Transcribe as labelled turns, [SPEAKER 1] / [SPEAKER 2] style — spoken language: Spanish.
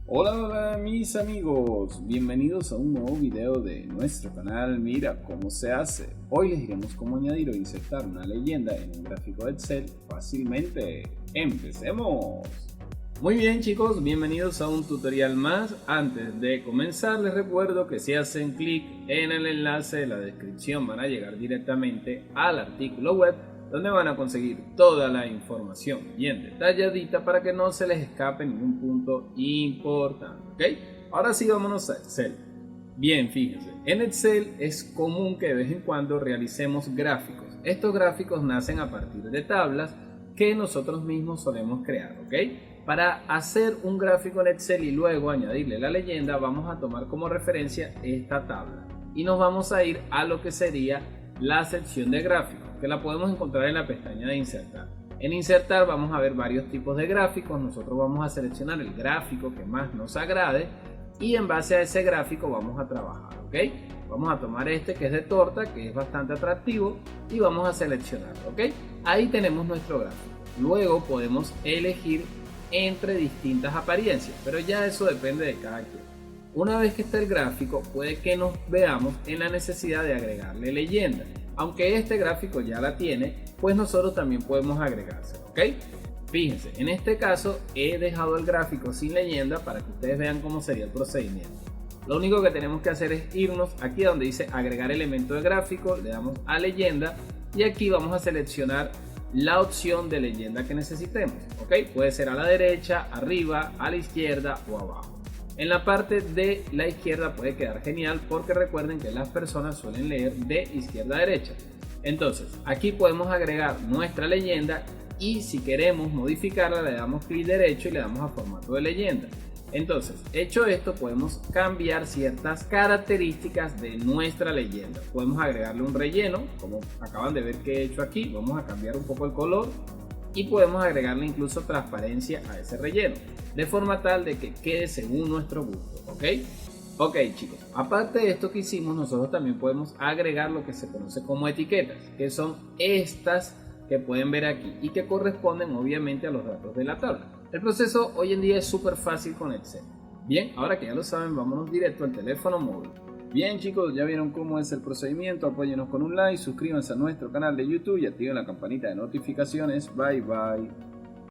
[SPEAKER 1] Hola mis amigos, bienvenidos a un nuevo video de nuestro canal Mira cómo se hace. Hoy les diremos cómo añadir o insertar una leyenda en un gráfico de Excel fácilmente. ¡Empecemos! Muy bien chicos, bienvenidos a un tutorial más. Antes de comenzar les recuerdo que si hacen clic en el enlace de la descripción van a llegar directamente al artículo web donde van a conseguir toda la información bien detalladita para que no se les escape ningún punto importante, ¿ok? Ahora sí, vámonos a Excel. Bien, fíjense, en Excel es común que de vez en cuando realicemos gráficos. Estos gráficos nacen a partir de tablas que nosotros mismos solemos crear, ¿ok? Para hacer un gráfico en Excel y luego añadirle la leyenda, vamos a tomar como referencia esta tabla y nos vamos a ir a lo que sería la sección de gráficos, que la podemos encontrar en la pestaña de insertar. En insertar vamos a ver varios tipos de gráficos. Nosotros vamos a seleccionar el gráfico que más nos agrade y en base a ese gráfico vamos a trabajar, ¿ok? Vamos a tomar este que es de torta, que es bastante atractivo, y vamos a seleccionarlo, ¿ok? Ahí tenemos nuestro gráfico. Luego podemos elegir entre distintas apariencias, pero ya eso depende de cada quien. Una vez que está el gráfico, puede que nos veamos en la necesidad de agregarle leyenda. Aunque este gráfico ya la tiene, pues nosotros también podemos agregárselo, ¿ok? Fíjense, en este caso he dejado el gráfico sin leyenda para que ustedes vean cómo sería el procedimiento. Lo único que tenemos que hacer es irnos aquí donde dice agregar elemento de gráfico, le damos a leyenda y aquí vamos a seleccionar la opción de leyenda que necesitemos, ¿ok? Puede ser a la derecha, arriba, a la izquierda o abajo. En la parte de la izquierda puede quedar genial porque recuerden que las personas suelen leer de izquierda a derecha. Entonces aquí podemos agregar nuestra leyenda y si queremos modificarla le damos clic derecho y le damos a formato de leyenda. Entonces hecho esto podemos cambiar ciertas características de nuestra leyenda. Podemos agregarle un relleno como acaban de ver que he hecho aquí. Vamos a cambiar un poco el color y podemos agregarle incluso transparencia a ese relleno, de forma tal de que quede según nuestro gusto, ¿ok? Ok chicos, aparte de esto que hicimos, nosotros también podemos agregar lo que se conoce como etiquetas, que son estas que pueden ver aquí y que corresponden obviamente a los datos de la tabla. El proceso hoy en día es súper fácil con Excel. Bien, ahora que ya lo saben, vámonos directo al teléfono móvil. Bien chicos, ya vieron cómo es el procedimiento, apóyenos con un like, suscríbanse a nuestro canal de YouTube y activen la campanita de notificaciones. Bye bye.